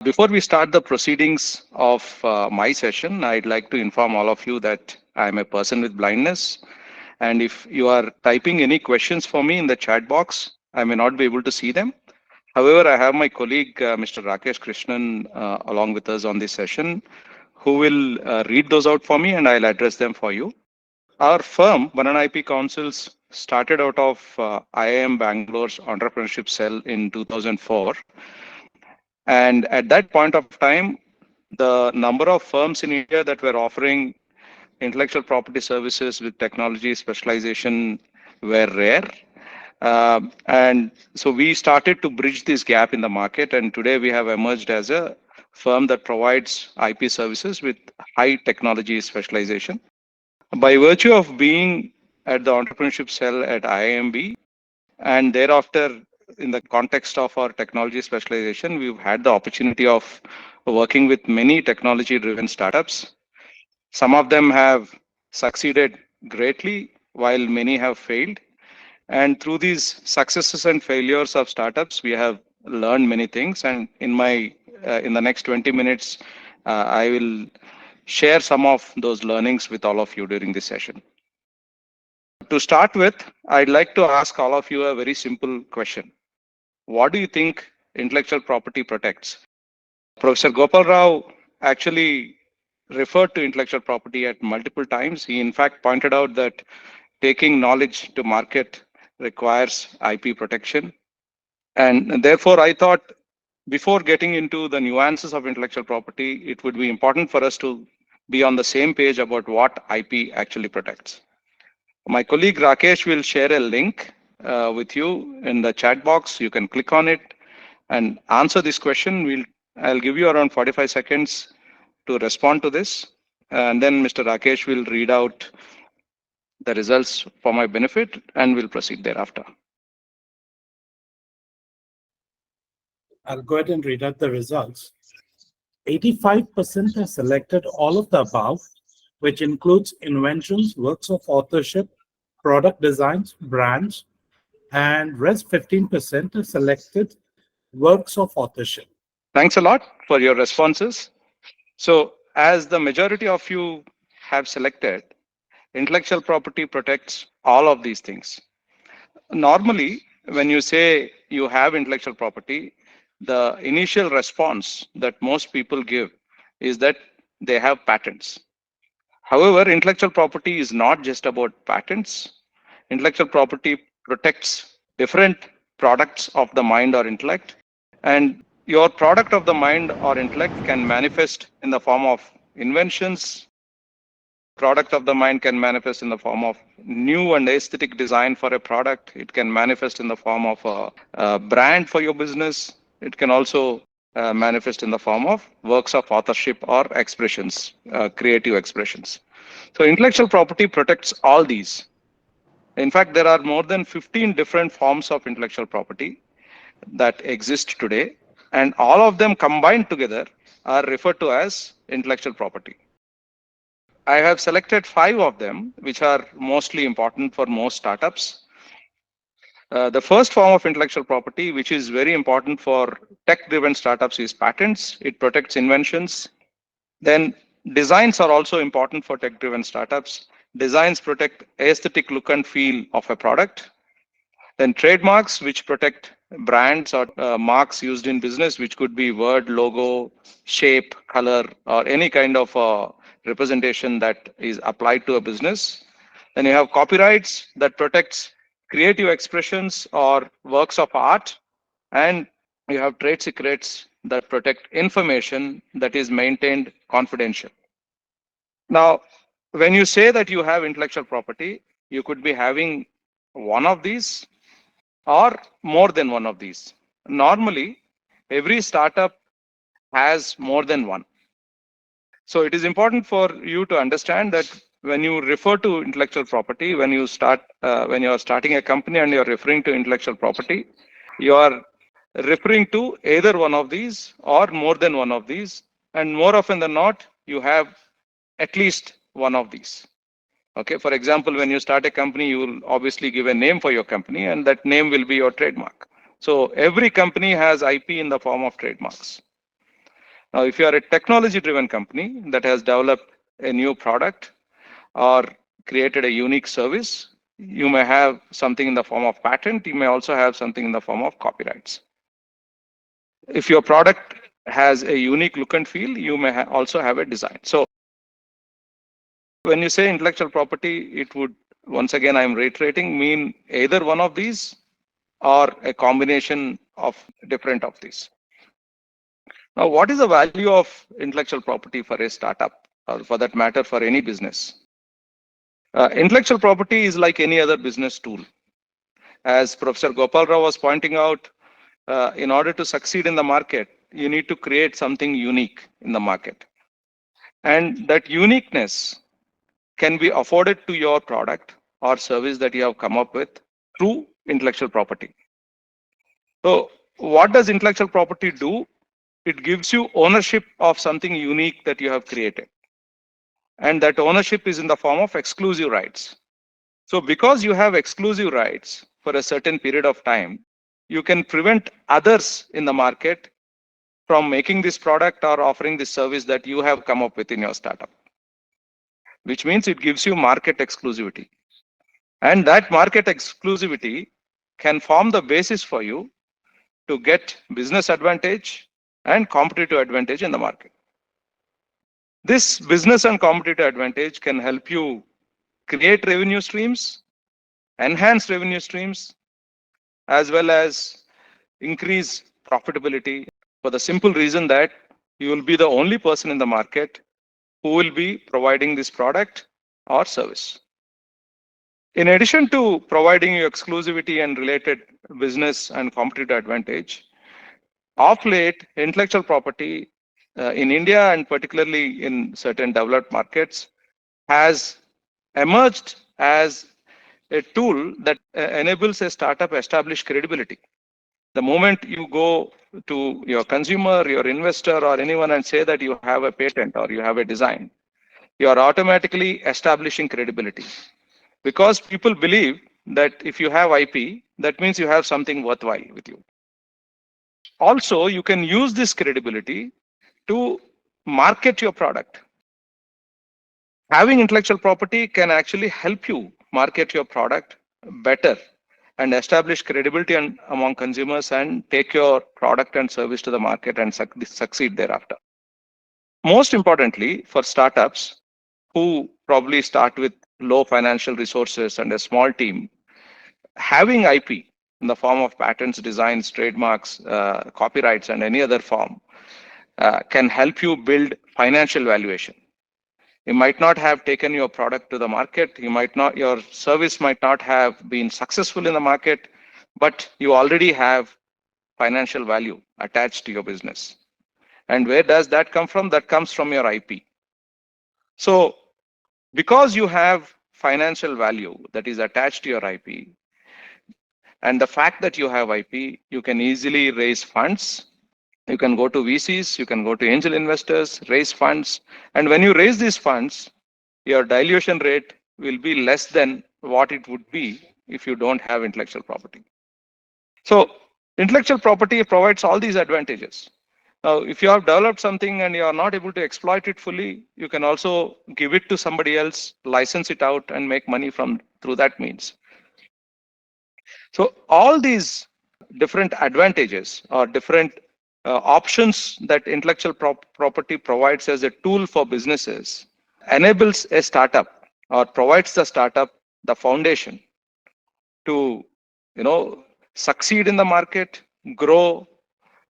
Before we start the proceedings of my session, I'd like to inform all of you that I'm a person with blindness. And if you are typing any questions for me in the chat box, I may not be able to see them. However, I have my colleague, Mr. Rakesh Krishnan, along with us on this session, who will read those out for me and I'll address them for you. Our firm, Banana IP Councils, started out of IIM Bangalore's entrepreneurship cell in 2004. And at that point of time, the number of firms in India that were offering intellectual property services with technology specialization were rare. And so we started to bridge this gap in the market. And today we have emerged as a firm that provides IP services with high technology specialization. By virtue of being at the entrepreneurship cell at IIMB, and thereafter, in the context of our technology specialization, we've had the opportunity of working with many technology driven startups. Some of them have succeeded greatly, while many have failed. And through these successes and failures of startups, we have learned many things. And in the next 20 minutes, I will share some of those learnings with all of you during this session. To start with, I'd like to ask all of you a very simple question. What do you think intellectual property protects? Professor Gopal Rao actually referred to intellectual property at multiple times. He in fact pointed out that taking knowledge to market requires IP protection. And therefore, I thought before getting into the nuances of intellectual property, it would be important for us to be on the same page about what IP actually protects. My colleague Rakesh will share a link with you in the chat box. You can click on it and answer this question. I'll give you around 45 seconds to respond to this. And then Mr. Rakesh will read out the results for my benefit and we'll proceed thereafter. I'll go ahead and read out the results. 85% have selected all of the above, which includes inventions, works of authorship, product designs, brands, and rest 15% have selected works of authorship. Thanks a lot for your responses. So as the majority of you have selected, intellectual property protects all of these things. Normally, when you say you have intellectual property, the initial response that most people give is that they have patents. However, intellectual property is not just about patents. Intellectual property protects different products of the mind or intellect. And your product of the mind or intellect can manifest in the form of inventions. Product of the mind can manifest in the form of new and aesthetic design for a product. It can manifest in the form of a brand for your business. It can also manifest in the form of works of authorship or expressions, creative expressions. So intellectual property protects all these. In fact, there are more than 15 different forms of intellectual property that exist today, and all of them combined together are referred to as intellectual property. I have selected 5 of them, which are mostly important for most startups. The first form of intellectual property, which is very important for tech-driven startups, is patents. It protects inventions. Then designs are also important for tech-driven startups. Designs protect aesthetic look and feel of a product. Then trademarks, which protect brands or marks used in business, which could be word, logo, shape, color, or any kind of representation that is applied to a business. Then you have copyrights that protects creative expressions or works of art, and you have trade secrets that protect information that is maintained confidential. Now, when you say that you have intellectual property, you could be having one of these or more than one of these. Normally, every startup has more than one. So it is important for you to understand that when you refer to intellectual property, when you are starting a company and you're referring to intellectual property, you are referring to either one of these or more than one of these. And more often than not, you have at least one of these. Okay, for example, when you start a company, you will obviously give a name for your company, and that name will be your trademark. So every company has IP in the form of trademarks. Now, if you are a technology driven company that has developed a new product or created a unique service, you may have something in the form of patent. You may also have something in the form of copyrights. If your product has a unique look and feel, you may also have a design. So when you say intellectual property, it would, once again, I'm reiterating, mean either one of these or a combination of different of these. Now, what is the value of intellectual property for a startup, or for that matter, for any business? Intellectual property is like any other business tool. As Professor Gopal Rao was pointing out, in order to succeed in the market, you need to create something unique in the market. And that uniqueness can be afforded to your product or service that you have come up with through intellectual property. So, what does intellectual property do? It gives you ownership of something unique that you have created. And that ownership is in the form of exclusive rights. So because you have exclusive rights for a certain period of time, you can prevent others in the market from making this product or offering this service that you have come up with in your startup, which means it gives you market exclusivity. And that market exclusivity can form the basis for you to get business advantage and competitive advantage in the market. This business and competitive advantage can help you create revenue streams, enhance revenue streams, as well as increase profitability, for the simple reason that you will be the only person in the market who will be providing this product or service. In addition to providing you exclusivity and related business and competitive advantage, of late, intellectual property in India and particularly in certain developed markets has emerged as a tool that enables a startup establish credibility. The moment you go to your consumer, your investor, or anyone and say that you have a patent or you have a design, you are automatically establishing credibility, because people believe that if you have IP, that means you have something worthwhile with you. Also, you can use this credibility to market your product. Having intellectual property can actually help you market your product better and establish credibility among consumers and take your product and service to the market and succeed thereafter. Most importantly, for startups who probably start with low financial resources and a small team, having IP in the form of patents, designs, trademarks, copyrights, and any other form can help you build financial valuation. You might not have taken your product to the market. Your service might not have been successful in the market, but you already have financial value attached to your business. And where does that come from? That comes from your IP. So because you have financial value that is attached to your IP, and the fact that you have IP, you can easily raise funds. You can go to VCs, you can go to angel investors, raise funds. And when you raise these funds, your dilution rate will be less than what it would be if you don't have intellectual property. So intellectual property provides all these advantages. Now, if you have developed something and you are not able to exploit it fully, you can also give it to somebody else, license it out, and make money through that means. So all these different advantages or different options that intellectual property provides as a tool for businesses enables a startup or provides the startup the foundation to succeed in the market, grow,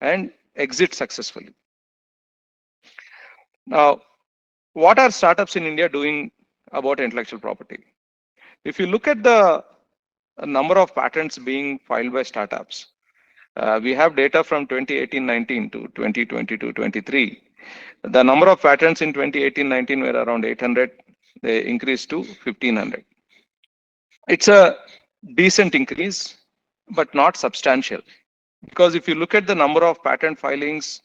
and exit successfully. Now, what are startups in India doing about intellectual property? If you look at the number of patents being filed by startups, we have data from 2018-19 to 2022-23. The number of patents in 2018-19 were around 800. They increased to 1,500. It's a decent increase, but not substantial. Because if you look at the number of patent filings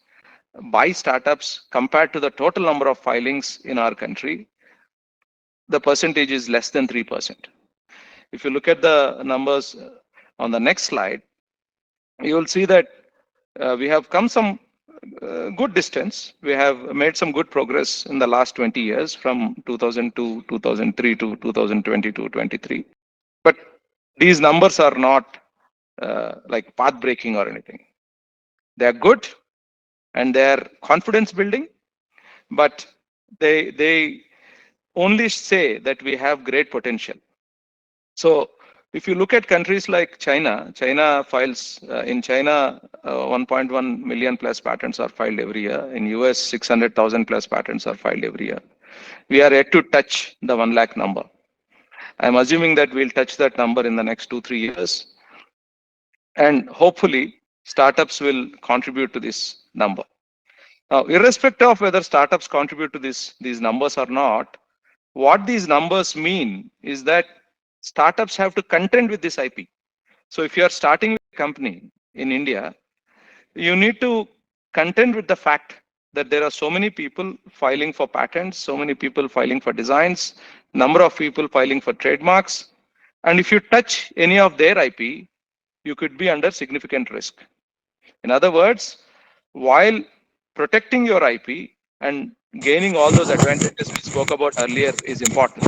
by startups compared to the total number of filings in our country, the percentage is less than 3%. If you look at the numbers on the next slide, you will see that we have come some good distance. We have made some good progress in the last 20 years from 2002, 2003 to 2022, 23. But these numbers are not like path breaking or anything. They are good and they are confidence building, but they only say that we have great potential. So if you look at countries like China, China files in China 1.1 million plus patents are filed every year. In US, 600,000 plus patents are filed every year. We are yet to touch the 1 lakh number. I'm assuming that we'll touch that number in the next 2-3 years, and hopefully startups will contribute to this number. Now, irrespective of whether startups contribute to these numbers or not, what these numbers mean is that startups have to contend with this IP. So if you are starting a company in India, you need to contend with the fact that there are so many people filing for patents, so many people filing for designs, number of people filing for trademarks. And if you touch any of their IP, you could be under significant risk. In other words, while protecting your IP and gaining all those advantages we spoke about earlier is important,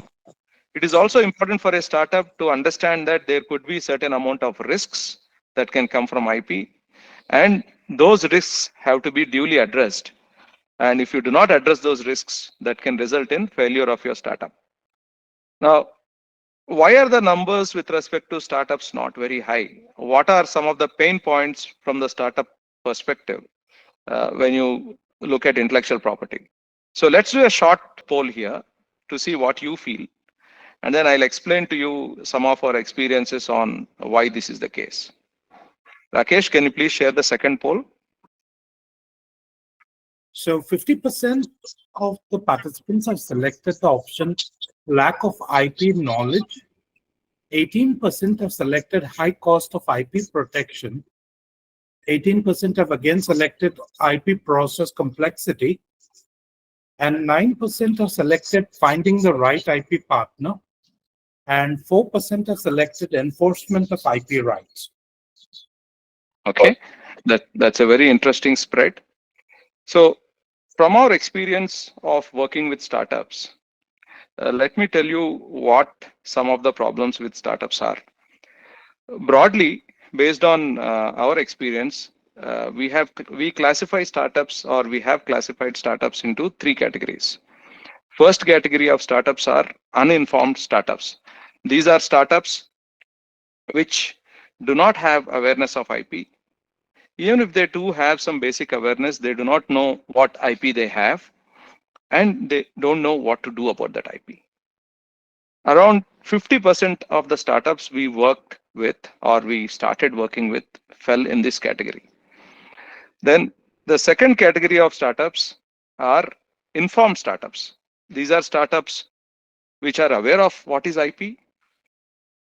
it is also important for a startup to understand that there could be certain amount of risks that can come from IP, and those risks have to be duly addressed. And if you do not address those risks, that can result in failure of your startup. Now, why are the numbers with respect to startups not very high? What are some of the pain points from the startup perspective when you look at intellectual property? So let's do a short poll here to see what you feel. And then I'll explain to you some of our experiences on why this is the case. Rakesh, can you please share the second poll? So 50% of the participants have selected the option lack of IP knowledge. 18% have selected high cost of IP protection. 18% have again selected IP process complexity. And 9% have selected finding the right IP partner. And 4% have selected enforcement of IP rights. Okay, that's a very interesting spread. So from our experience of working with startups, let me tell you what some of the problems with startups are. Broadly, based on our experience, we classify startups, or we have classified startups into 3 categories. First category of startups are uninformed startups. These are startups which do not have awareness of IP. Even if they do have some basic awareness, they do not know what IP they have, and they don't know what to do about that IP. Around 50% of the startups we worked with, or we started working with, fell in this category. Then the second category of startups are informed startups. These are startups which are aware of what is IP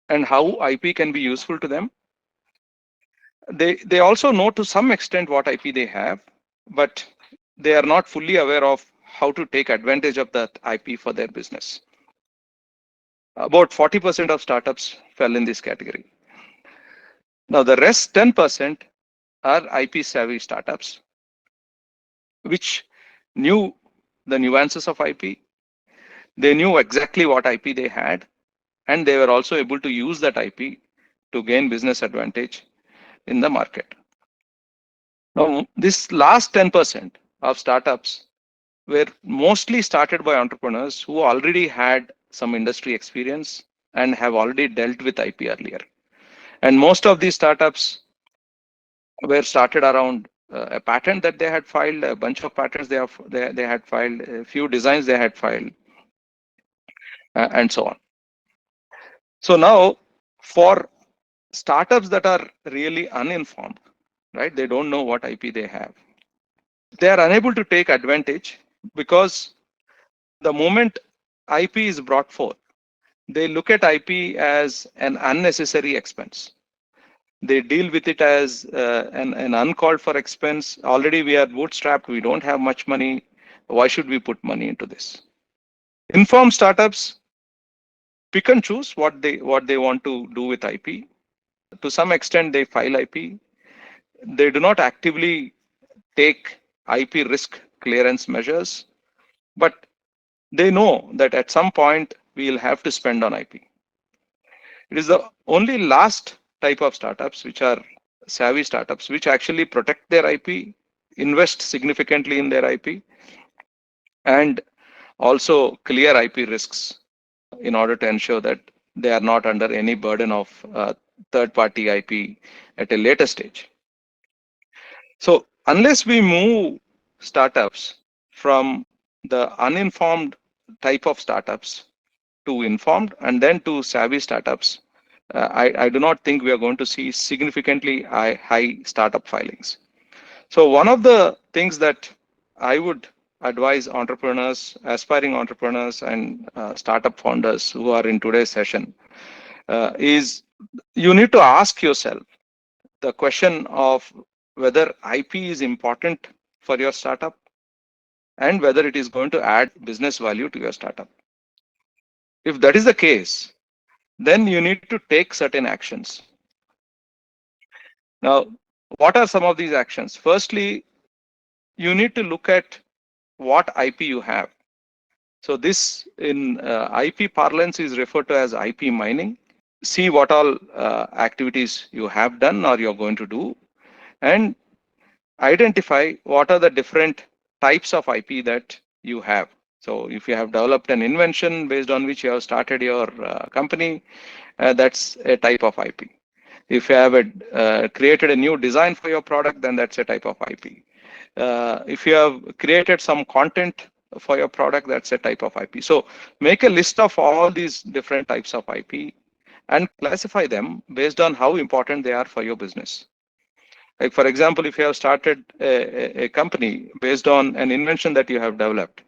and how IP can be useful to them. They also know to some extent what IP they have, but they are not fully aware of how to take advantage of that IP for their business. About 40% of startups fell in this category. Now, the rest 10% are IP savvy startups, which knew the nuances of IP. They knew exactly what IP they had, and they were also able to use that IP to gain business advantage in the market. Now, this last 10% of startups were mostly started by entrepreneurs who already had some industry experience and have already dealt with IP earlier. And most of these startups were started around a patent that they had filed, a bunch of patents they had filed, a few designs they had filed, and so on. So now, for startups that are really uninformed, right? They don't know what IP they have. They are unable to take advantage because the moment IP is brought forth, they look at IP as an unnecessary expense. They deal with it as an uncalled for expense. Already we are bootstrapped. We don't have much money. Why should we put money into this? Informed startups pick and choose what they want to do with IP. To some extent, they file IP. They do not actively take IP risk clearance measures, but they know that at some point we'll have to spend on IP. It is the only last type of startups, which are savvy startups, which actually protect their IP, invest significantly in their IP, and also clear IP risks in order to ensure that they are not under any burden of third party IP at a later stage. So, unless we move startups from the uninformed type of startups to informed and then to savvy startups, I do not think we are going to see significantly high startup filings. So one of the things that I would advise entrepreneurs, aspiring entrepreneurs, and startup founders who are in today's session is you need to ask yourself the question of whether IP is important for your startup and whether it is going to add business value to your startup. If that is the case, then you need to take certain actions. Now, what are some of these actions? Firstly, you need to look at what IP you have. So this in IP parlance is referred to as IP mining. See what all activities you have done or you're going to do, and identify what are the different types of IP that you have. So if you have developed an invention based on which you have started your company, that's a type of IP. If you have created a new design for your product, then that's a type of IP. If you have created some content for your product, that's a type of IP. So make a list of all these different types of IP and classify them based on how important they are for your business. Like for example, if you have started a company based on an invention that you have developed,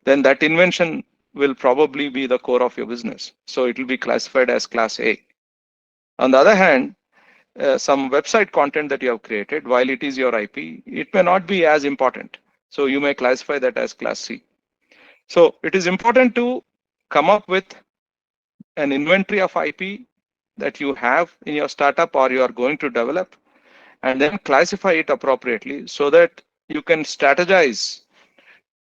then that invention will probably be the core of your business. So it will be classified as class A. On the other hand, some website content that you have created, while it is your IP, it may not be as important. So you may classify that as class C. So it is important to come up with an inventory of IP that you have in your startup or you are going to develop, and then classify it appropriately so that you can strategize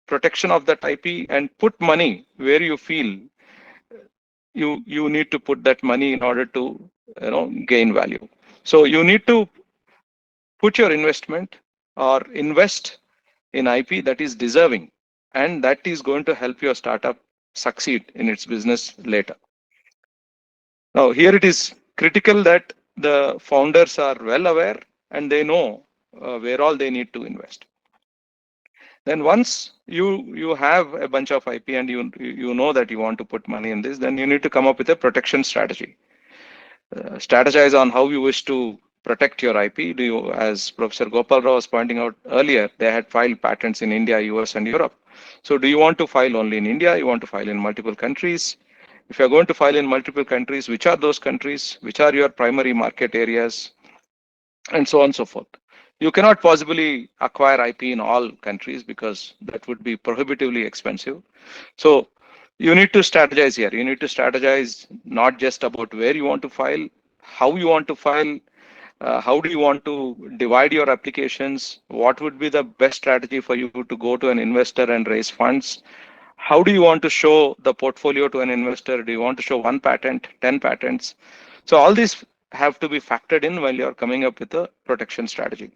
protection of that IP and put money where you feel you need to put that money in order to gain value. So you need to put your investment or invest in IP that is deserving and that is going to help your startup succeed in its business later. Now, here it is critical that the founders are well aware and they know where all they need to invest. Then once you have a bunch of IP and you know that you want to put money in this, then you need to come up with a protection strategy. Strategize on how you wish to protect your IP. Do you, as Professor Gopal Rao was pointing out earlier, they had filed patents in India, US, and Europe. So do you want to file only in India? You want to file in multiple countries? If you're going to file in multiple countries, which are those countries? Which are your primary market areas? And so on and so forth. You cannot possibly acquire IP in all countries because that would be prohibitively expensive. So you need to strategize here. You need to strategize not just about where you want to file, how you want to file, how do you want to divide your applications, what would be the best strategy for you to go to an investor and raise funds, how do you want to show the portfolio to an investor, do you want to show one patent, 10 patents. So all these have to be factored in while you're coming up with a protection strategy.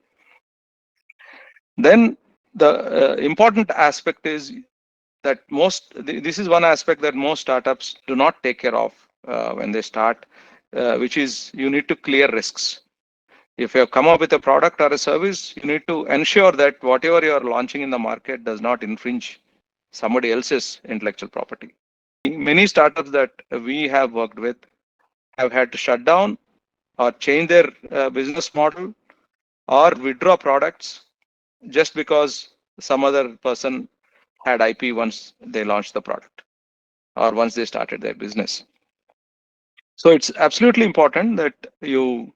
Then the important aspect is that this is one aspect that most startups do not take care of when they start, which is you need to clear risks. If you have come up with a product or a service, you need to ensure that whatever you are launching in the market does not infringe somebody else's intellectual property. Many startups that we have worked with have had to shut down or change their business model or withdraw products just because some other person had IP once they launched the product or once they started their business. So it's absolutely important that you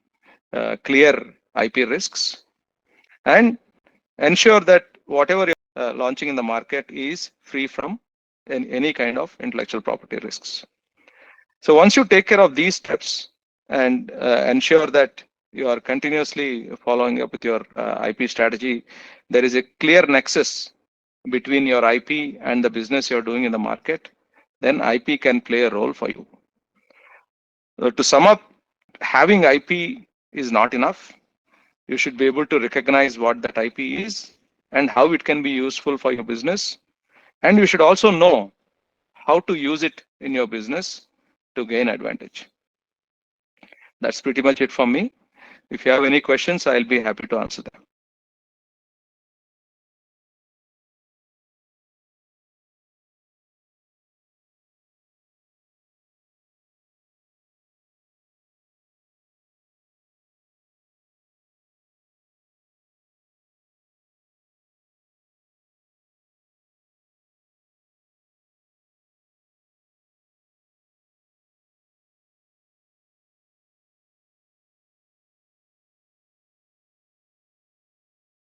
clear IP risks and ensure that whatever you're launching in the market is free from any kind of intellectual property risks. So once you take care of these steps and ensure that you are continuously following up with your IP strategy, there is a clear nexus between your IP and the business you're doing in the market, then IP can play a role for you. To sum up, having IP is not enough. You should be able to recognize what that IP is and how it can be useful for your business. And you should also know how to use it in your business to gain advantage. That's pretty much it from me. If you have any questions, I'll be happy to answer them.